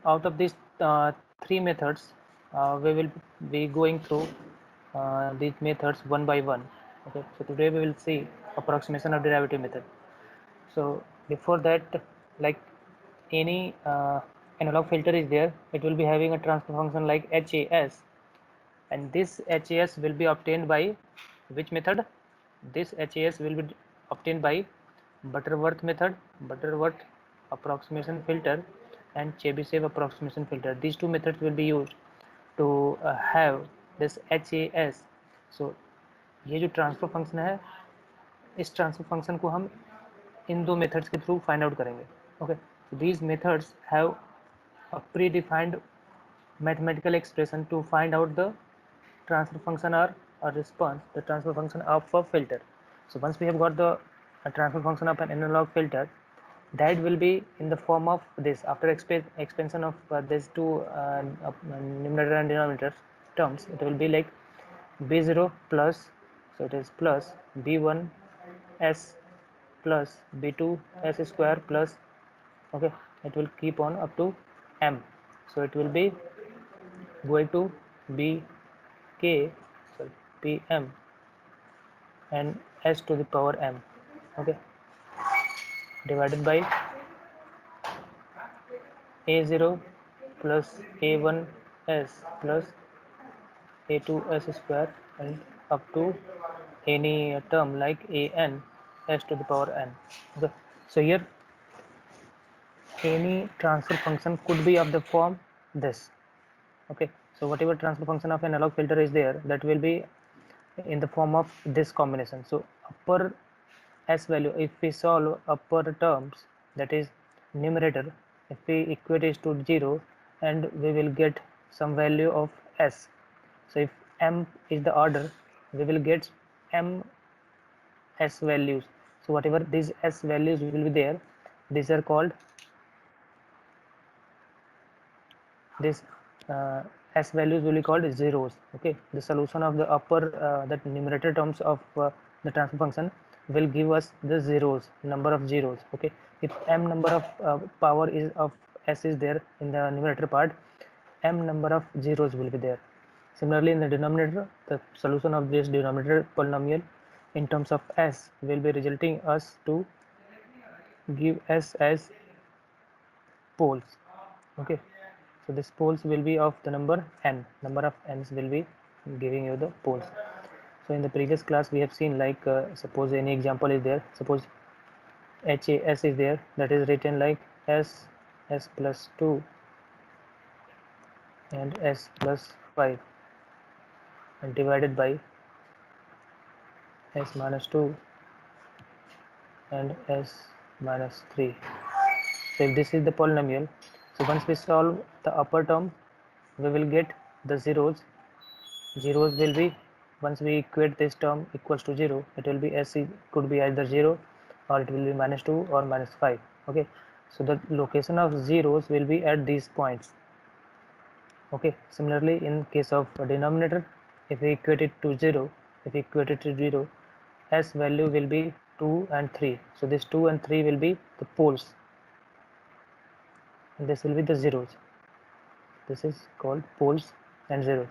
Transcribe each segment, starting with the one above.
out of these three methods, we will be going through these methods one by one. Okay, so today we will see approximation of derivative method. So before that, like any analog filter is there, it will be having a transfer function like HAS, and this HAS will be obtained by which method? This HAS will be obtained by Butterworth method, Butterworth approximation filter, and Chebyshev approximation filter. These two methods will be used to have this HAS. So ये जो transfer function है, इस transfer function को हम इन दो methods के through find out करेंगे. Okay, so these methods have a predefined mathematical expression to find out the transfer function or a response, the transfer function of a filter. So once we have got the transfer function of an analog filter, that will be in the form of this. After expansion of these two numerator and denominator terms, it will be like b0 plus, so it is plus b1 s plus b2 s square plus, okay, it will keep on up to m. So it will be going to be k, sorry, pm and s to the power m, okay, divided by a0 plus a1s plus a2s square and up to any term like an s to the power n. Okay, so here any transfer function could be of the form this. Okay, so whatever transfer function of analog filter is there, that will be in the form of this combination. So upper s value, if we solve upper terms, that is numerator, if we equate it to 0, and we will get some value of s. So if m is the order, we will get m s values. So whatever these s values will be there, these are called this s values will be called zeros. Okay, the solution of the upper that numerator terms of the transfer function will give us the zeros, number of zeros. Okay, if m number of power is of s is there in the numerator part, m number of zeros will be there. Similarly, in the denominator, the solution of this denominator polynomial in terms of s will be resulting us to give s as poles. Okay, so this poles will be of the number n, number of n's will be giving you the poles. So in the previous class we have seen, like suppose any example is there, suppose HAS is there, that is written like s plus 2 and s plus 5 and divided by s minus 2 and s minus 3. So if this is the polynomial, so once we solve the upper term, we will get the zeros. Zeros will be, once we equate this term equals to 0, it will be s could be either 0 or it will be minus 2 or minus 5. Okay, so the location of zeros will be at these points. Okay, similarly in case of a denominator, if we equate it to 0, if we equate it to 0, s value will be 2 and 3. So this 2 and 3 will be the poles and this will be the zeros. This is called poles and zeros.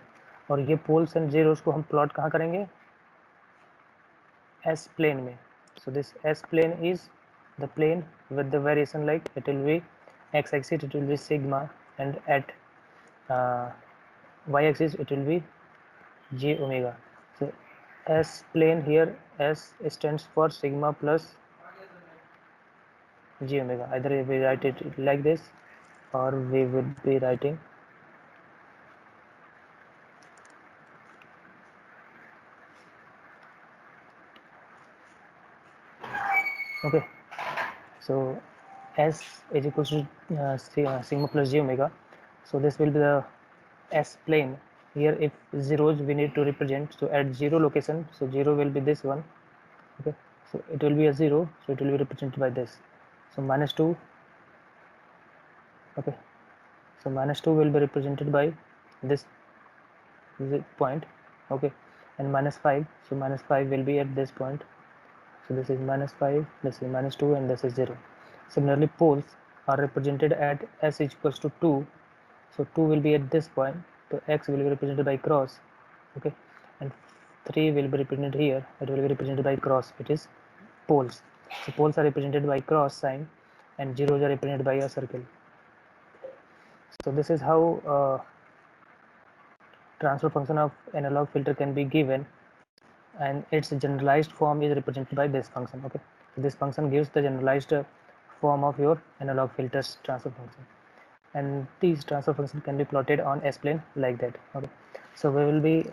और ये poles and zeros को हम plot कहाँ करेंगे? S plane में. So this S plane is the plane with the variation, like it will be x axis it will be sigma, and at y axis it will be j omega. So S plane here, S stands for sigma plus j omega. Either we write it like this or we would be writing okay. So S is equals to sigma plus j omega. So this will be the S plane. Here if zeros we need to represent, so at 0 location, so 0 will be this one. Okay, so it will be a 0, so it will be represented by this. So minus 2, okay, so minus 2 will be represented by this point. Okay, and minus 5, so minus 5 will be at this point. So this is minus 5, this is minus 2, and this is 0. Similarly, poles are represented at s equals to 2 So 2 will be at this point, so x will be represented by cross, okay, and 3 will be represented here, it will be represented by cross, which is poles. So poles are represented by cross sign and zeros are represented by a circle. So this is how transfer function of analog filter can be given, and its generalized form is represented by this function. Okay, so this function gives the generalized form of your analog filters transfer function, and these transfer function can be plotted on S-plane like that. Okay, so we will be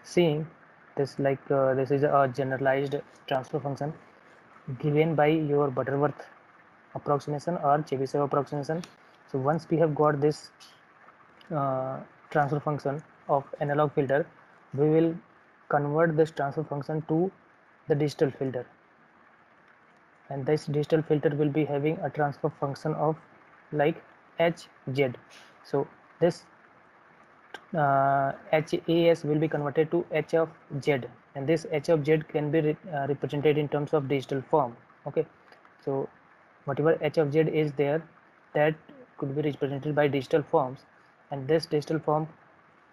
seeing this like this is a generalized transfer function given by your Butterworth approximation or Chebyshev approximation. So once we have got this transfer function of analog filter, we will convert this transfer function to the digital filter, and this digital filter will be having a transfer function of like Hz. So this HAS will be converted to H of Z, and this H of Z can be represented in terms of digital form. Okay, so whatever H of Z is there, that could be represented by digital forms, and this digital form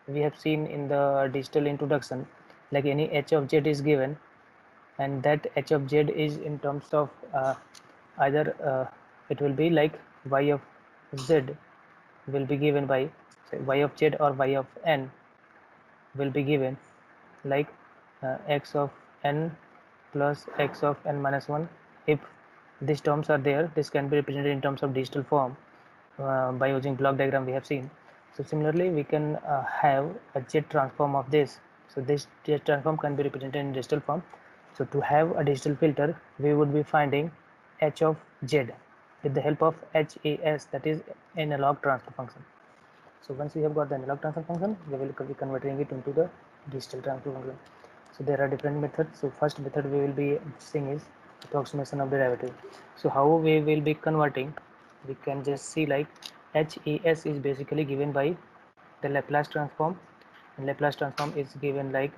we have seen in the digital introduction, like any H of Z is given, and that H of Z is in terms of either it will be like Y of Z will be given by, say, Y of Z, or Y of N will be given like x of n plus x of n minus 1. If these terms are there, this can be represented in terms of digital form by using block diagram we have seen. So similarly we can have a Z transform of this. So this Z transform can be represented in digital form. So to have a digital filter, we would be finding H of Z with the help of HAS, that is analog transfer function. So once we have got the analog transfer function, we will be converting it into the digital transfer function. So there are different methods. So first method we will be seeing is approximation of derivative. So how we will be converting, we can just see like HAS is basically given by the Laplace transform, and Laplace transform is given like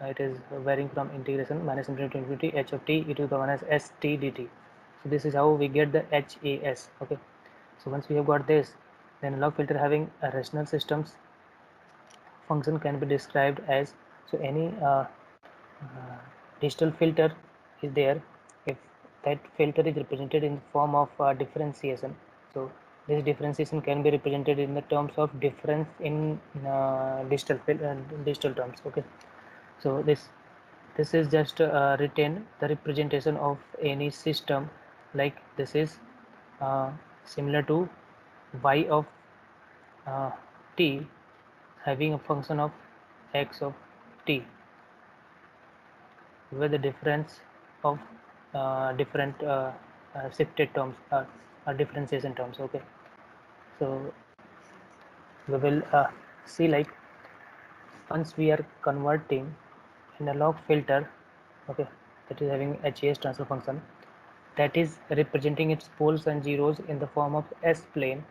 it is varying from integration minus infinity to infinity h of t e to the minus st dt. So this is how we get the HAS. Okay, so once we have got this, then log filter having a rational systems function can be described as, so any digital filter is there if that filter is represented in the form of differentiation. So this differentiation can be represented in the terms of difference in digital terms. Okay, so this is just written the representation of any system, like this is uh, similar to y of uh, t having a function of x of t with the difference of different shifted terms or differentiation terms. Okay, so we will see like once we are converting analog filter, okay, that is having HAS transfer function that is representing its poles and zeros in the form of S plane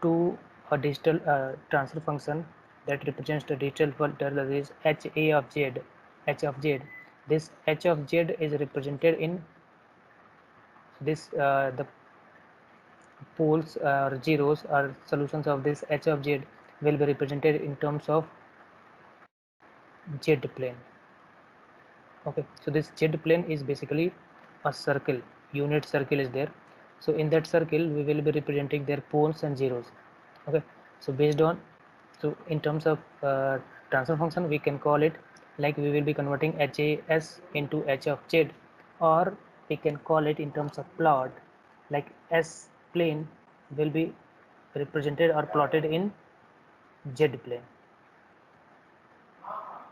to a digital transfer function that represents the digital filter, that is HA of Z, H of Z. This H of Z is represented in this the poles or zeros or solutions of this H of Z will be represented in terms of Z plane. Okay, so this Z plane is basically a circle, unit circle is there. So in that circle we will be representing their poles and zeros. Okay, so based on, so in terms of transfer function we can call it like we will be converting HAS into H of Z, or we can call it in terms of plot like S plane will be represented or plotted in Z plane.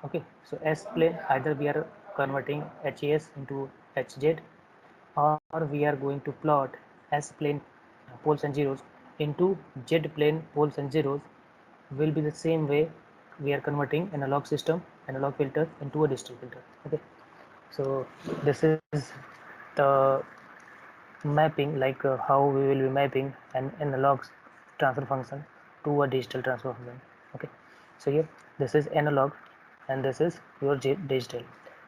Okay, so S plane, either we are converting HAS into HZ, or we are going to plot S plane poles and zeros into Z plane poles and zeros, will be the same way we are converting analog system, analog filter into a digital filter. Okay, so this is the mapping, like how we will be mapping an analog transfer function to a digital transfer function. Okay, so here this is analog and this is your digital.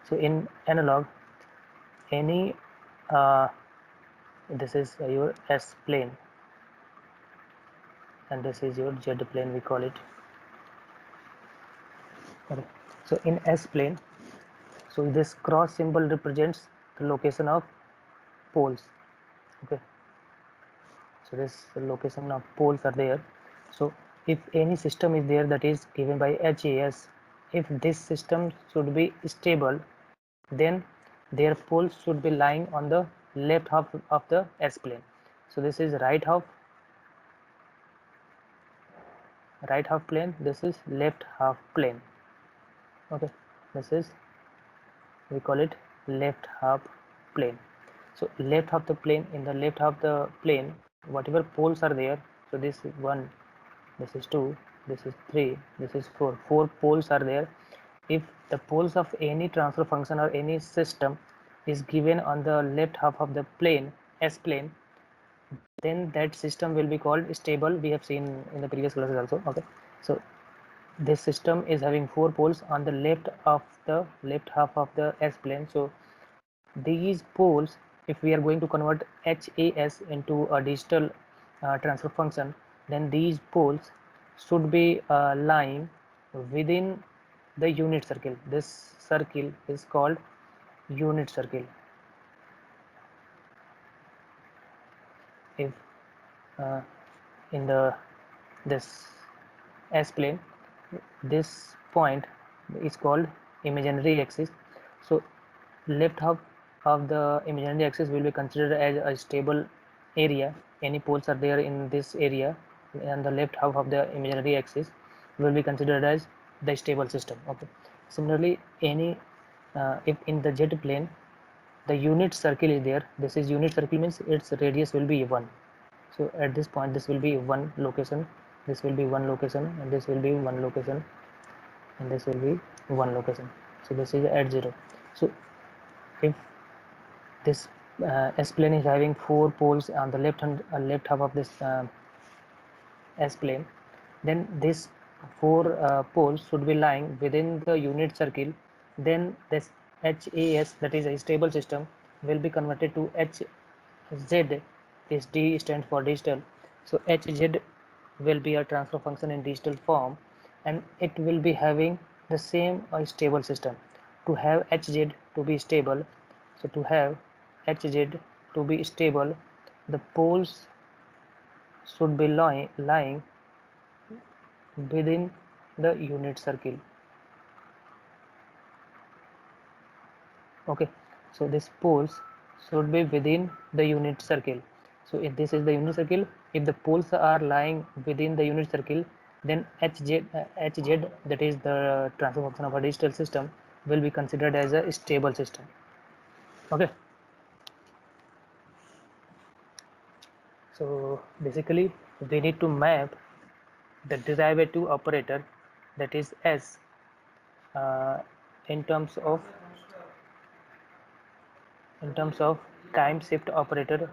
So in analog, any this is your S plane, and this is your Z plane, we call it. Okay. So in S plane, so this cross symbol represents the location of poles. Okay, so this location of poles are there. So if any system is there that is given by HAS, if this system should be stable, then their poles should be lying on the left half of the S plane. So this is right half plane, this is left half plane. Okay, this is, we call it left half plane. So left half the plane, in the left half the plane, whatever poles are there, so this is 1, this is 2, this is 3, this is 4, 4 poles are there. If the poles of any transfer function or any system is given on the left half of the plane, S plane, then that system will be called stable. We have seen in the previous classes also. Okay, so this system is having 4 poles on the left half of the S plane. So these poles, if we are going to convert HAS into a digital transfer function, then these poles should be lying within the unit circle. This circle is called unit circle. If uh, in the this S plane, this point is called imaginary axis. So left half of the imaginary axis will be considered as a stable area. Any poles are there in this area, and the left half of the imaginary axis will be considered as the stable system. Okay, similarly, any if in the Z plane the unit circle is there, this is unit circle, means its radius will be 1. So at this point this will be one location, this will be one location, and this will be one location, and this will be one location. So this is at 0. So if this S plane is having 4 poles on the left half of this S plane, then this 4 poles should be lying within the unit circle. Then this HAS, that is a stable system, will be converted to HZ. This D stands for digital. So HZ will be a transfer function in digital form, and it will be having the same stable system. To have HZ to be stable, so to have HZ to be stable, the poles should be lying within the unit circle. Okay, so these poles should be within the unit circle. So if this is the unit circle, if the poles are lying within the unit circle, then HZ, that is the transfer function of a digital system, will be considered as a stable system. Okay, so basically we need to map the derivative operator, that is S, uh, in terms of time shift operator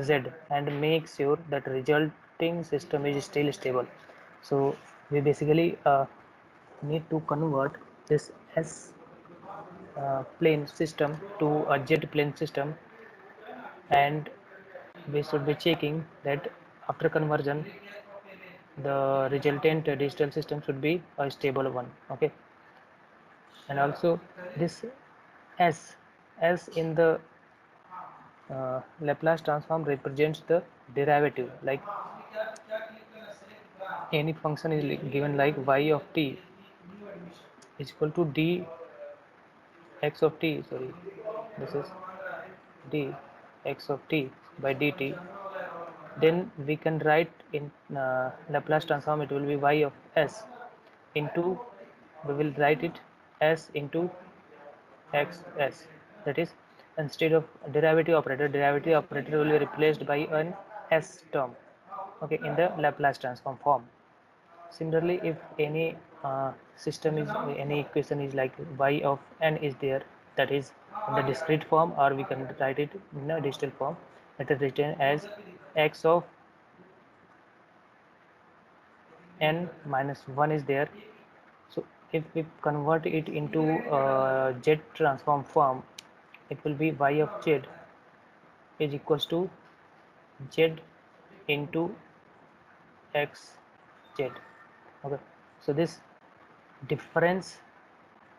Z, and make sure that resulting system is still stable. So we basically need to convert this S plane system to a Z plane system, and we should be checking that after conversion the resultant digital system should be a stable one. Okay, and also this S in the Laplace transform represents the derivative. Like any function is given like y of t is equal to d x of t, sorry, this is d x of t by dt, then we can write in Laplace transform, it will be y of s into, we will write it s into x s, that is, instead of derivative operator will be replaced by an s term, okay, in the Laplace transform form. Similarly, if any system is, any equation is like y of n is there, that is in the discrete form, or we can write it in a digital form, that is written as x of n minus 1 is there. So if we convert it into z transform form, it will be y of z is equals to z into x z. Okay, so this difference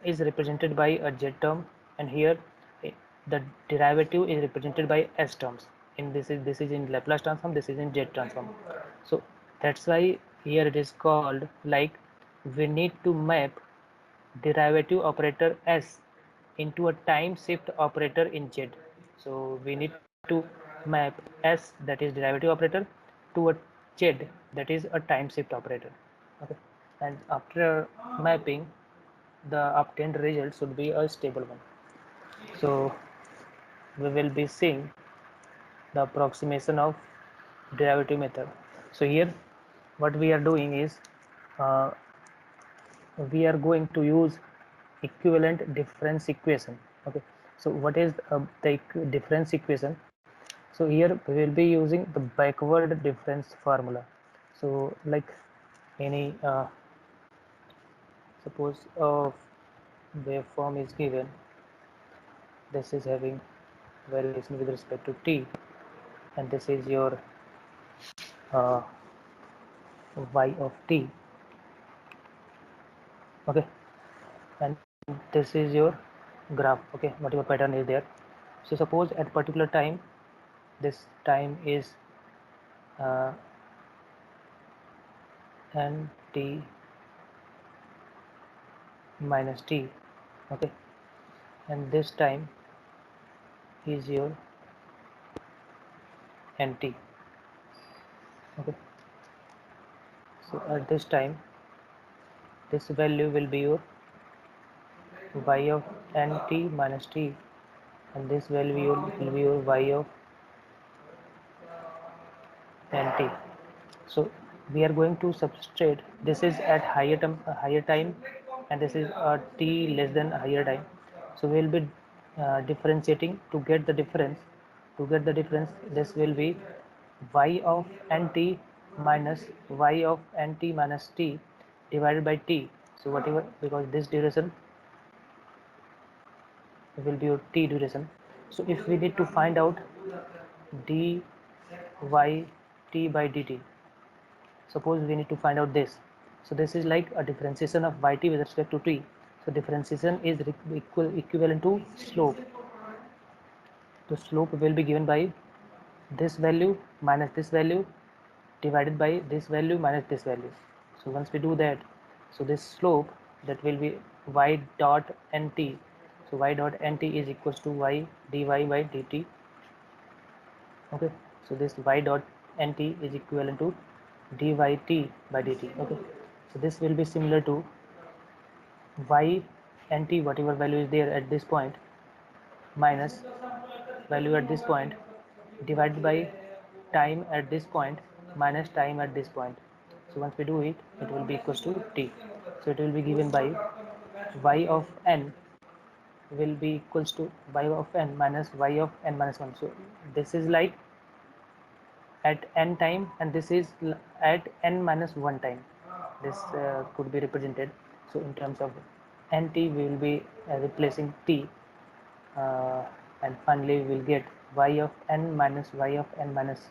is represented by a z term, and here the derivative is represented by s terms. In this is in Laplace transform, this is in z transform. So that's why here it is called like we need to map derivative operator s into a time shift operator in z. So we need to map s, that is derivative operator, to a z, that is a time shift operator. Okay, and after mapping, the obtained result should be a stable one. So we will be seeing the approximation of derivative method. So here what we are doing is uh, we are going to use equivalent difference equation. Okay, so what is the difference equation? So here we will be using the backward difference formula. So like any suppose a waveform is given, this is having variation with respect to t, and this is your uh, y of t. Okay, and this is your graph. Okay, whatever pattern is there. So suppose at particular time, this time is uh, n t minus t. Okay, and this time is your nt. Okay, so at this time, this value will be your y of nt minus t, and this value will be your y of nt. So we are going to subtract, this is at higher time, and this is t less than higher time. So we will be differentiating to get the difference. This will be y of nt minus y of nt minus t divided by t. So whatever, because this duration will be your t duration. So if we need to find out dy t by dt, suppose we need to find out this. So this is like a differentiation of yt with respect to t. So differentiation is equivalent to slope. The slope will be given by this value minus this value divided by this value minus this value. So once we do that, so this slope, that will be y dot nt. So y dot nt is equals to y dy by dt. Okay, so this y dot nt is equivalent to dyt by dt. Okay, so this will be similar to y nt, whatever value is there at this point, minus value at this point divided by time at this point minus time at this point. So once we do it, it will be equals to t. So it will be given by y of n will be equals to y of n minus y of n minus 1. So this is like at n time, and this is at n minus 1 time. This could be represented. So in terms of nt, we will be replacing t, and finally we will get y of n minus y of n minus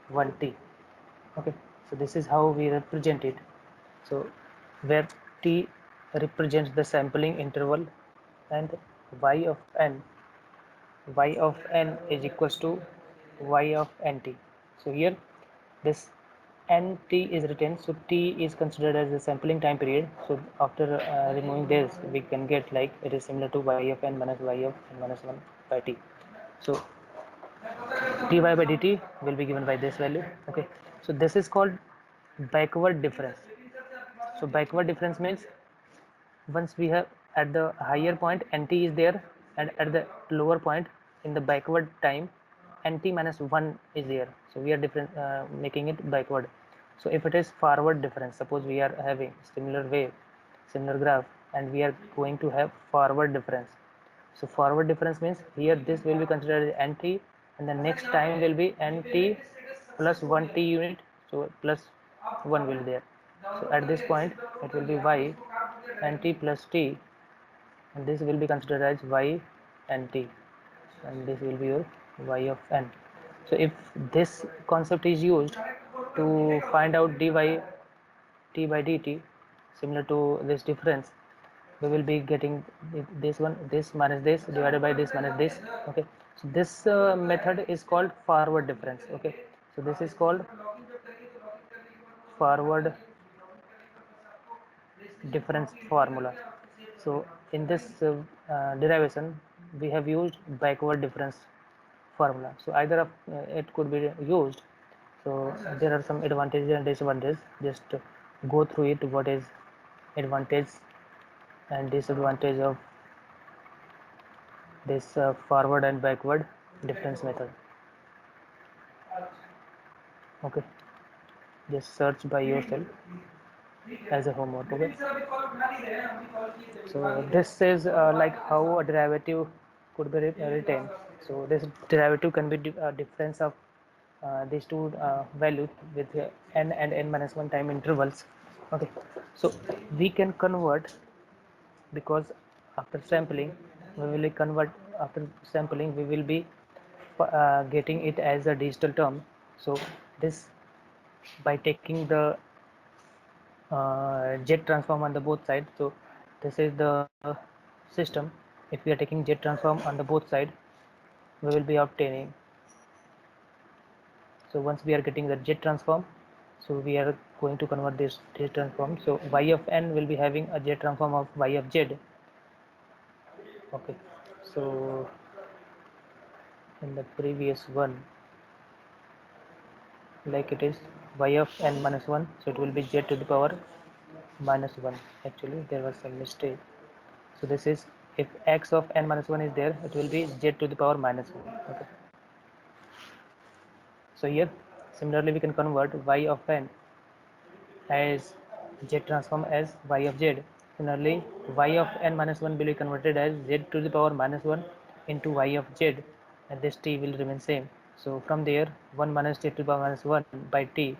1 t. Okay, so this is how we represent it. So where t represents the sampling interval, and y of n is equals to y of nt. So here this nt is written, so t is considered as the sampling time period. So after removing this, we can get like it is similar to y of n minus y of n minus 1 by t. So dy by dt will be given by this value. Okay, so this is called backward difference. So backward difference means once we have at the higher point nt is there, and at the lower point in the backward time nt minus 1 is there. So we are different, making it backward. So if it is forward difference, suppose we are having similar wave, similar graph, and we are going to have forward difference. So forward difference means here this will be considered as nt, and the next time will be nt plus 1 t unit. So plus 1 will be there. So at this point it will be y nt plus t, and this will be considered as y nt, and this will be your y of n. So if this concept is used, to find out dy t by dt, similar to this difference, we will be getting this one, this minus this divided by this minus this. Okay, so this method is called forward difference. Okay, so this is called forward difference formula. So in this derivation we have used backward difference formula. So either of it could be used. So there are some advantages and disadvantages. Just go through it. What is advantage and disadvantage of this forward and backward difference method? Okay, just search by yourself as a homework. Okay, so this is like how a derivative could be written. So this derivative can be difference of these two values with n and n minus 1 time intervals. Okay, so we can convert, because after sampling we will convert, after sampling we will be getting it as a digital term. So this, by taking the jet transform on the both sides, so this is the system. If we are taking jet transform on the both side, we will be obtaining, so once we are getting the jet transform, so we are going to convert this jet transform. So y of n will be having a jet transform of y of z. Okay, so in the previous one, like it is y of n minus 1, so it will be z to the power minus 1. Actually there was some mistake. So this is, if x of n minus 1 is there, it will be z to the power minus 1. Okay, so here similarly we can convert y of n as z transform as y of z. Similarly y of n minus 1 will be converted as z to the power minus 1 into y of z, and this t will remain same. So from there 1 minus z to the power minus 1 by t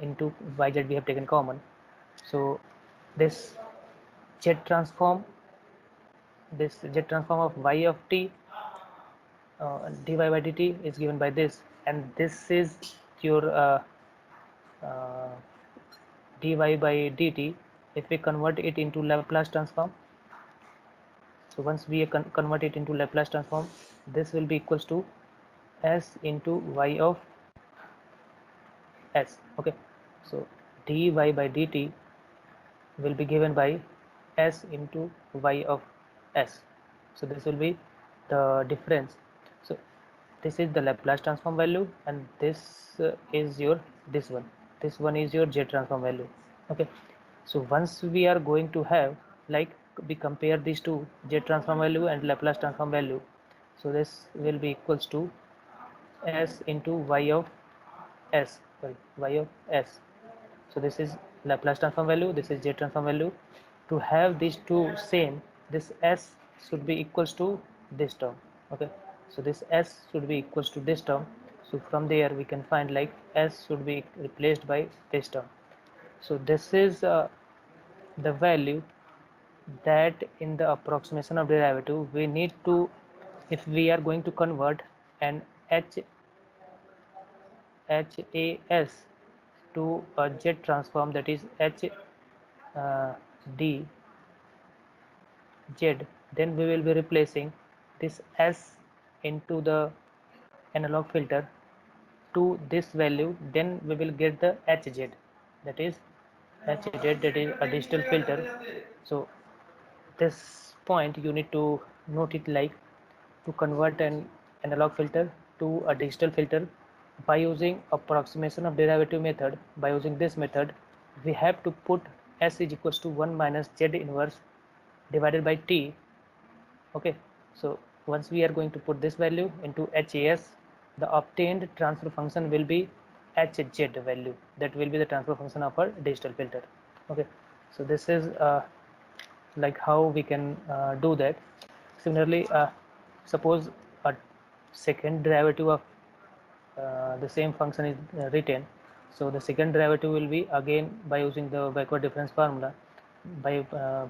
into yz we have taken common. So this z transform, this z transform of y of t dy by dt is given by this, and this is your uh, dy by dt. If we convert it into Laplace transform, so once we convert it into Laplace transform, this will be equals to s into y of s. Okay, so dy by dt will be given by s into y of s. So this will be the difference. So this is the Laplace transform value, and this is your, this one is your z transform value. Okay, so once we are going to have, like, we compare these two, z transform value and Laplace transform value, so this will be equals to s into y of s, sorry, y of s. So this is Laplace transform value, this is z transform value. To have these two same, this s should be equals to this term. Okay, so this s should be equals to this term. So from there we can find, like, s should be replaced by this term. So this is the value that in the approximation of derivative we need to, if we are going to convert an HAS to a Z transform, that is H D Z, then we will be replacing this S into the analog filter to this value, then we will get the HZ, that is HZ, that is a digital filter. So this point you need to note it, like, to convert an analog filter to a digital filter by using approximation of derivative method. By using this method, we have to put s is equals to 1 minus z inverse divided by t. Okay, so once we are going to put this value into HAS, the obtained transfer function will be HZ value, that will be the transfer function of our digital filter. Okay, so this is like how we can do that. Similarly, suppose a second derivative of the same function is written. So the second derivative will be again by using the backward difference formula. By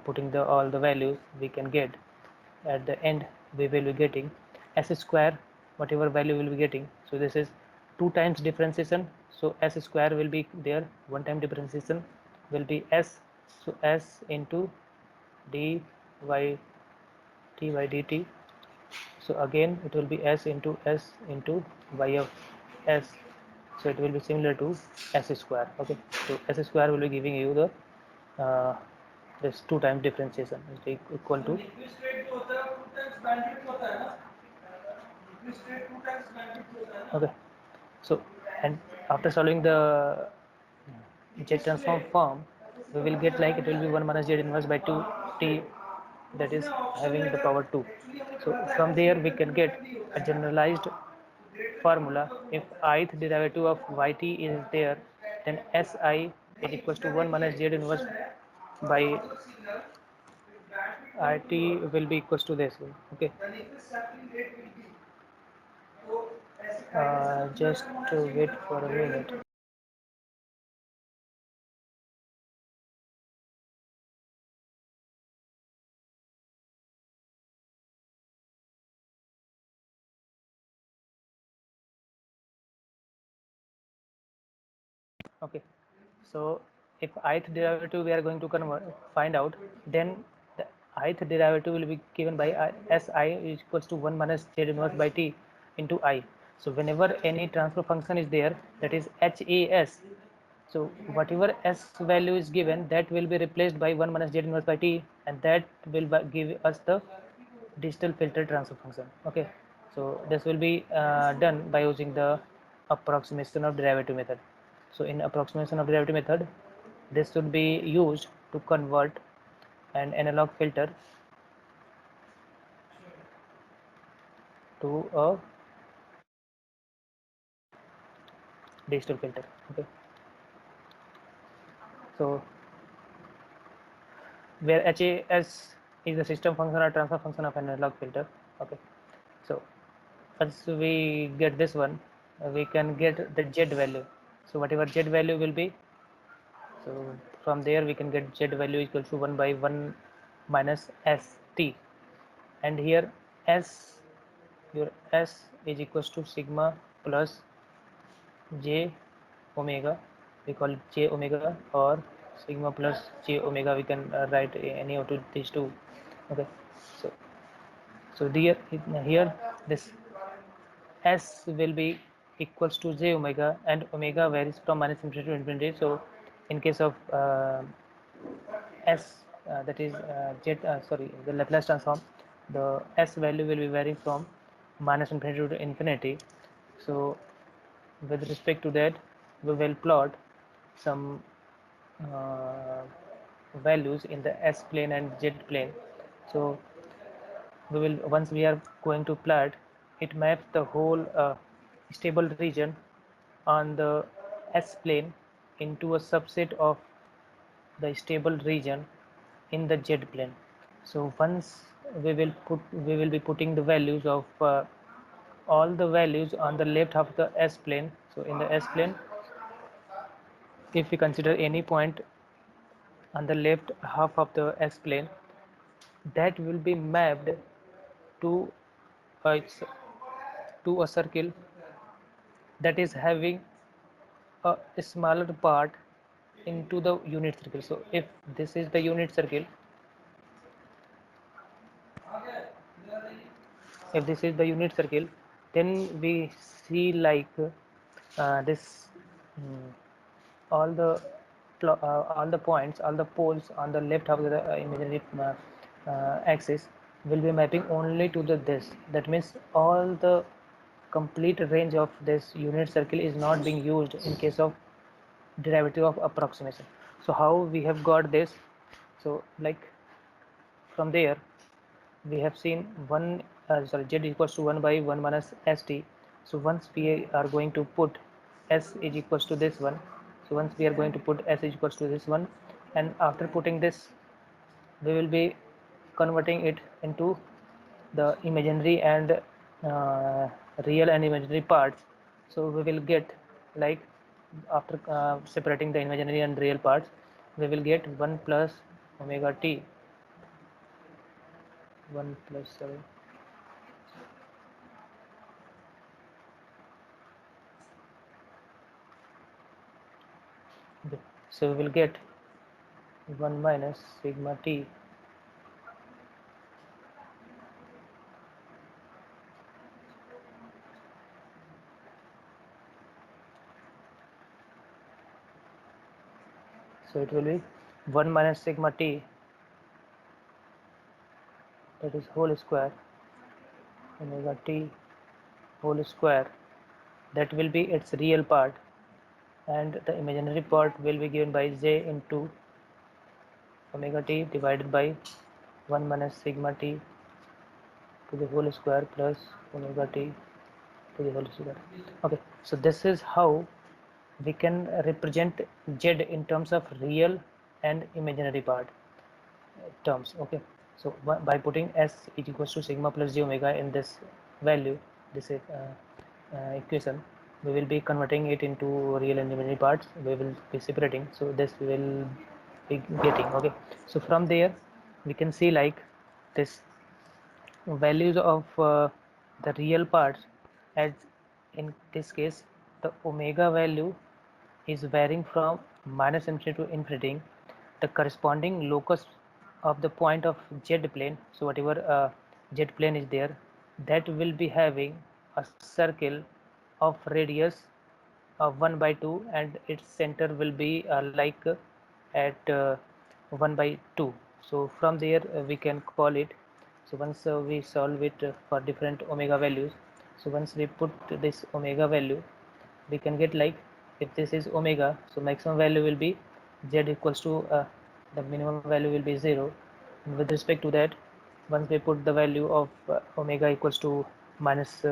putting the all the values we can get, at the end we will be getting s square, whatever value we will be getting. So this is 2 times differentiation, So s square will be there, one time differentiation will be s, so s into dy dt. So again it will be s into y of s, so it will be similar to s square. Okay, so s square will be giving you the this two time differentiation is equal to okay. So and after solving the Z transform form, we will get like it will be 1 minus Z inverse by 2 t, that is having the power 2. So from there we can get a generalized formula. If ith derivative of yt is there, then si is equals to 1 minus Z inverse by it will be equals to this one. Okay, just wait for a minute. Okay, so if ith derivative we are going to find out, then the ith derivative will be given by si is equals to 1 minus z inverse by t into I. So whenever any transfer function is there, that is has, so whatever s value is given, that will be replaced by 1 minus z inverse by t, and that will give us the digital filter transfer function. Okay, so this will be done by using the approximation of derivative method. So in approximation of derivative method, this should be used to convert an analog filter to a digital filter. Okay, so where has is the system function or transfer function of an analog filter. Okay, so once we get this one, we can get the z value. So whatever z value will be, so from there we can get z value equal to 1 by 1 minus st, and here s, your s is equals to sigma plus j omega, we call it j omega, or sigma plus j omega, we can write any of these two. Okay, so here this s will be equals to j omega, and omega varies from minus infinity to infinity. So in case of s, that is sorry, the Laplace transform, the s value will be varying from minus infinity to infinity. So with respect to that, we will plot some uh, values in the s plane and z plane. So we will, once we are going to plot, it maps the whole stable region on the s plane into a subset of the stable region in the z plane. So once we will be putting the values of all the values on the left half of the s plane. So in the s plane, if we consider any point on the left half of the s plane, that will be mapped to a, to a circle that is having a smaller part into the unit circle. So if this is the unit circle, if this is the unit circle, then we see like this all the all the points, all the poles on the left of the imaginary axis will be mapping only to the this. That means all the complete range of this unit circle is not being used in case of derivative of approximation. So how we have got this? So like from there we have seen one sorry, z equals to 1 by 1 minus st. So once we are going to put s is equals to this one, so once we are going to put s is equals to this one, and after putting this, we will be converting it into the imaginary and real and imaginary parts. So we will get like, after separating the imaginary and real parts, we will get 1 plus omega t, 1 plus 7, So we will get 1 minus sigma t so it will be 1 minus sigma t, that is whole square, omega t whole square, that will be its real part, and the imaginary part will be given by j into omega t divided by 1 minus sigma t to the whole square plus omega t to the whole square. Okay, so this is how we can represent z in terms of real and imaginary part terms. Okay, so by putting s is equals to sigma plus j omega in this value, this equation, we will be converting it into real and imaginary parts. We will be separating, so this we will be getting. Okay, so from there we can see like this values of the real parts, as in this case the omega value is varying from minus infinity to infinity. The corresponding locus of the point of z plane, so whatever z plane is there, that will be having a circle of radius of 1 by 2, and its center will be like at 1 by 2. So from there we can call it. So once we solve it for different omega values, so once we put this omega value, we can get like, if this is omega, so maximum value will be z equals to the minimum value will be 0, and with respect to that, once we put the value of omega equals to minus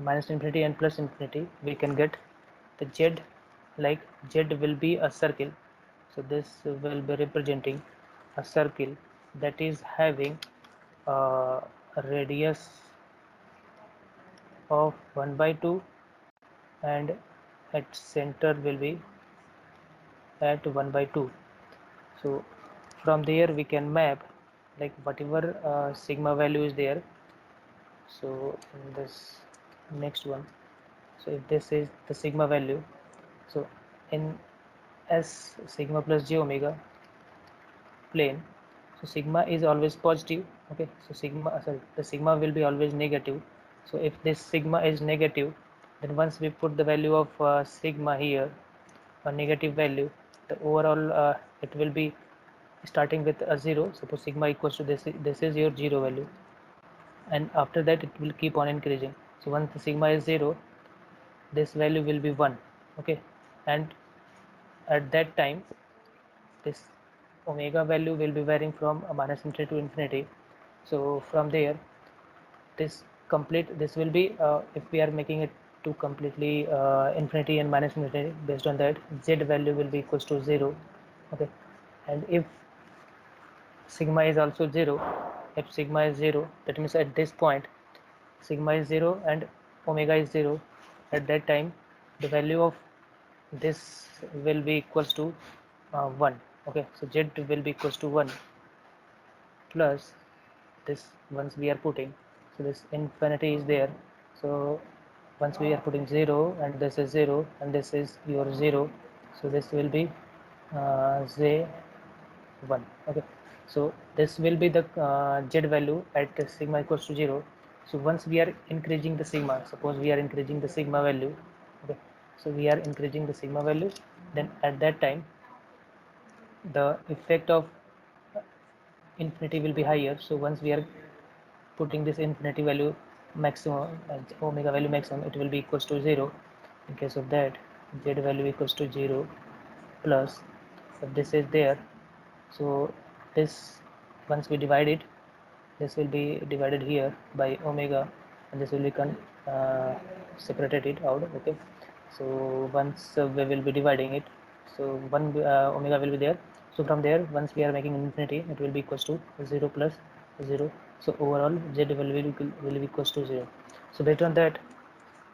minus infinity and plus infinity, we can get the z, like z will be a circle. So this will be representing a circle that is having a radius of 1 by 2, and its center will be at 1 by 2. So from there we can map like whatever sigma value is there. So in this next one, so if this is the sigma value, so in s sigma plus j omega plane, so sigma is always positive. Okay, so sigma sorry, the sigma will be always negative. So if this sigma is negative, then once we put the value of sigma here, a negative value, the overall it will be starting with a 0. Suppose sigma equals to this is your 0 value, and after that it will keep on increasing. So once the sigma is 0, this value will be 1. Okay, and at that time this omega value will be varying from minus infinity to infinity. So from there, this will be if we are making it to completely infinity and minus infinity, based on that z value will be equals to 0. Okay, and if sigma is also 0, if sigma is 0, that means at this point sigma is 0 and omega is 0, at that time the value of this will be equals to 1. Okay, so z will be equals to 1 plus this once we are putting, so this infinity is there. So once we are putting 0, and this is 0 and this is your 0, so this will be z 1. Okay, so this will be the z value at sigma equals to 0. So once we are increasing the sigma, suppose we are increasing the sigma value. Okay, so we are increasing the sigma value, then at that time the effect of infinity will be higher. So once we are putting this infinity value maximum, omega value maximum, it will be equals to 0. In case of that, z value equals to 0 plus, if this is there, so this once we divide it, this will be divided here by omega, and this will be separated it out. Okay, so once we will be dividing it, so one omega will be there. So from there, once we are making infinity, it will be equals to 0 plus 0. So overall z will be equals to 0. So based on that,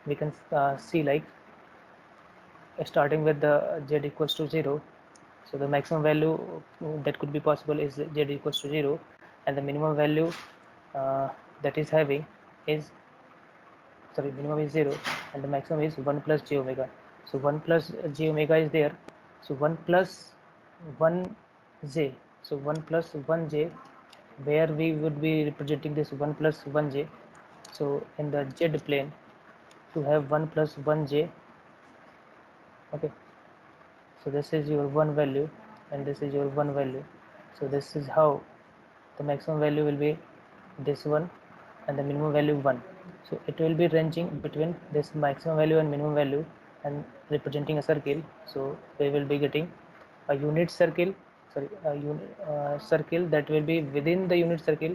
we can see like starting with the z equals to 0. So the maximum value that could be possible is z equals to 0, and the minimum value uh, that is having is, sorry, minimum is 0 and the maximum is 1 plus j omega. So 1 plus j omega is there, So 1 plus 1j, so 1 plus 1j, where we would be representing this 1 plus 1j. So in the z plane, to have 1 plus 1j, okay, so this is your one value and this is your one value. So this is how the maximum value will be this one and the minimum value 1. So it will be ranging between this maximum value and minimum value and representing a circle. So we will be getting a unit circle, sorry, a circle that will be within the unit circle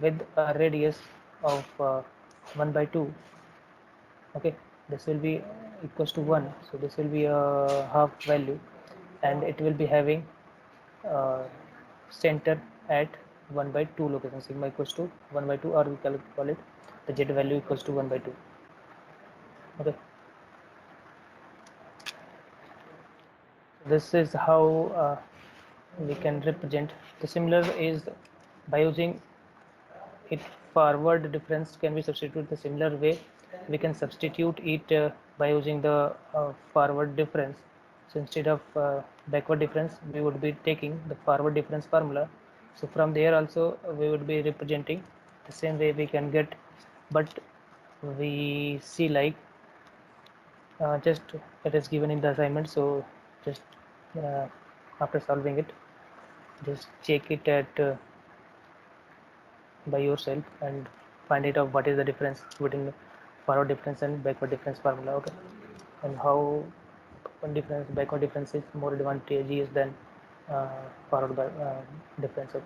with a radius of 1 by 2. Okay, this will be equals to 1, so this will be a half value, and it will be having uh, center at 1 by 2 location, sigma equals to 1 by 2, or we call it the z value equals to 1 by 2. Okay, this is how we can represent. The similar is by using it, forward difference can be substituted the similar way. We can substitute it by using the forward difference. So instead of backward difference, we would be taking the forward difference formula. So from there also we would be representing the same way we can get, but we see like just it is given in the assignment. So just uh, after solving it, just check it at by yourself and find it out what is the difference between forward difference and backward difference formula. Okay, and how difference, backward difference is more advantageous than forward difference. Okay.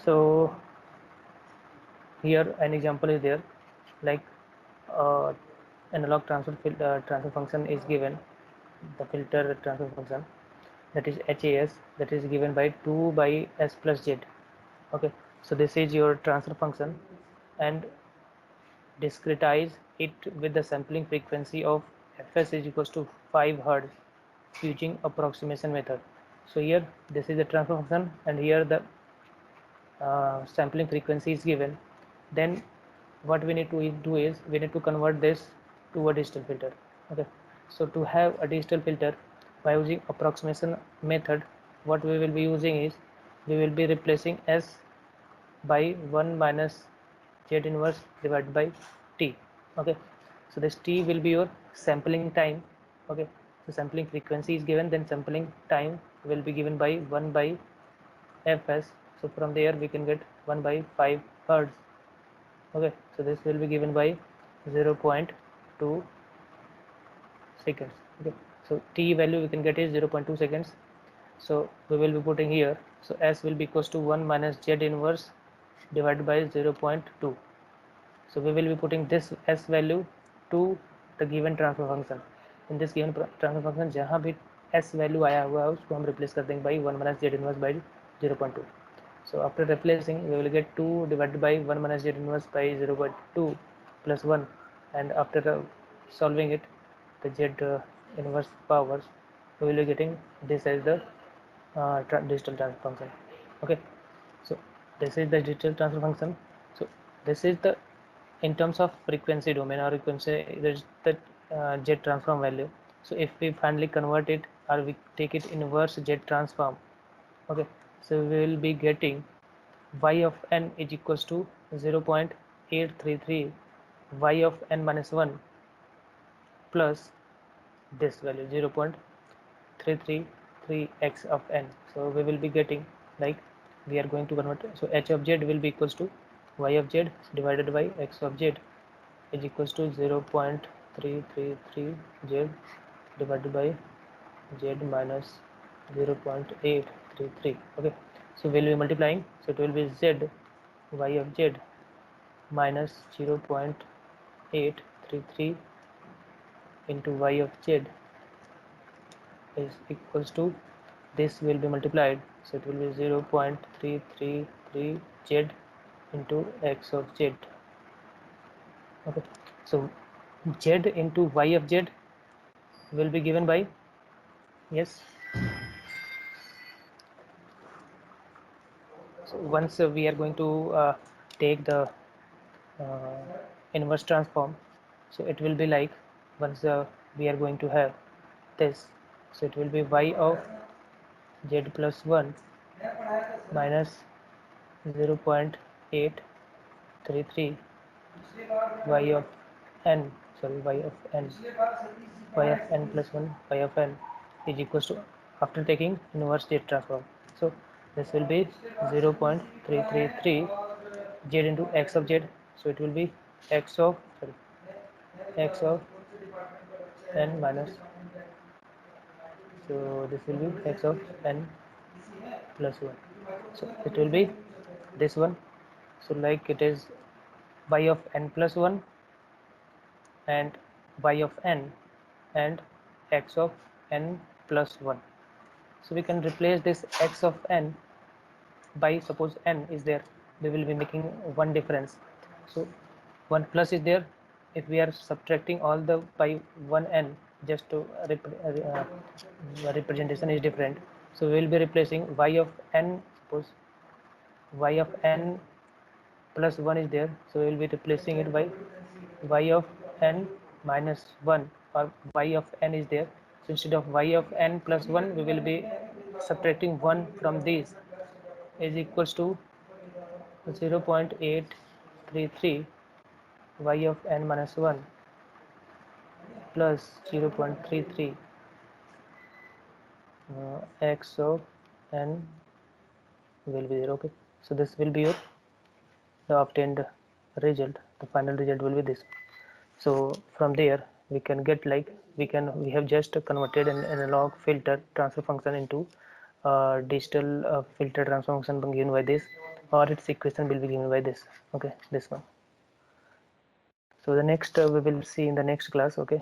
So here an example is there, like uh, analog transfer function is given, the filter transfer function, that is HAS, that is given by 2 by s plus z. Okay, so this is your transfer function, and discretize it with the sampling frequency of fs is equals to 5 hertz using approximation method. So here this is the transfer function, and here the sampling frequency is given. Then what we need to do is we need to convert this to a digital filter. Okay, so to have a digital filter by using approximation method, what we will be using is we will be replacing s by 1 minus z inverse divided by t. Okay, so this t will be your sampling time. Okay, so sampling frequency is given, then sampling time will be given by 1 by fs. So from there we can get 1 by 5 hertz. Okay, so this will be given by 0.2 seconds. Okay, so t value we can get is 0.2 seconds. So we will be putting here, so s will be equals to 1 minus z inverse divided by 0.2. So we will be putting this s value to the given transfer function. In this given transfer function जहाँ भी s value आया हुआ है उसको हम replace कर देंगे by 1 minus z inverse by 0.2. So after replacing, we will get 2 divided by 1 minus z inverse by 0.2 plus 1, and after solving it, the z inverse powers, we will be getting this as the digital transfer function. Okay, so this is the digital transfer function. So this is the, in terms of frequency domain, or you can say there's the z transform value. So if we finally convert it, or we take it inverse z transform, okay, so we will be getting y of n is equals to 0.833 y of n minus 1 plus this value 0.333 x of n. So we will be getting, like, we are going to convert, so h of z will be equals to y of z divided by x of z is equals to 0.333 z divided by z minus 0.833. Okay, so we'll be multiplying, so it will be z y of z minus 0.833 into y of z is equals to, this will be multiplied, so it will be 0.333 z into x of z. Okay, so z into y of z will be given by, yes, so once we are going to take the inverse transform, so it will be like, once we are going to have this. So it will be y of z plus 1 minus 0.833 y of n, sorry, y of n plus 1 y of n is equals to, after taking inverse Z transform. So this will be 0.333 z into x of z. So it will be x of, sorry, x of n minus, so this will be x of n plus 1. So it will be this one. So like it is y of n plus 1 and y of n and x of n plus 1. So we can replace this x of n by, suppose n is there, we will be making one difference. So one plus is there. If we are subtracting all the by one n, just to representation is different. So we will be replacing y of n, suppose y of n plus 1 is there, so we will be replacing it by y of n minus 1, or y of n is there, so instead of y of n plus 1 we will be subtracting 1 from these, is equals to 0.833 y of n minus 1 plus 0.33 x of n will be there. Okay, so this will be your the obtained result. The final result will be this. So from there we can get, like, we have just converted an analog filter transfer function into digital filter transfer function given by this, or its equation will be given by this. Okay, this one. So the next we will see in the next class. Okay,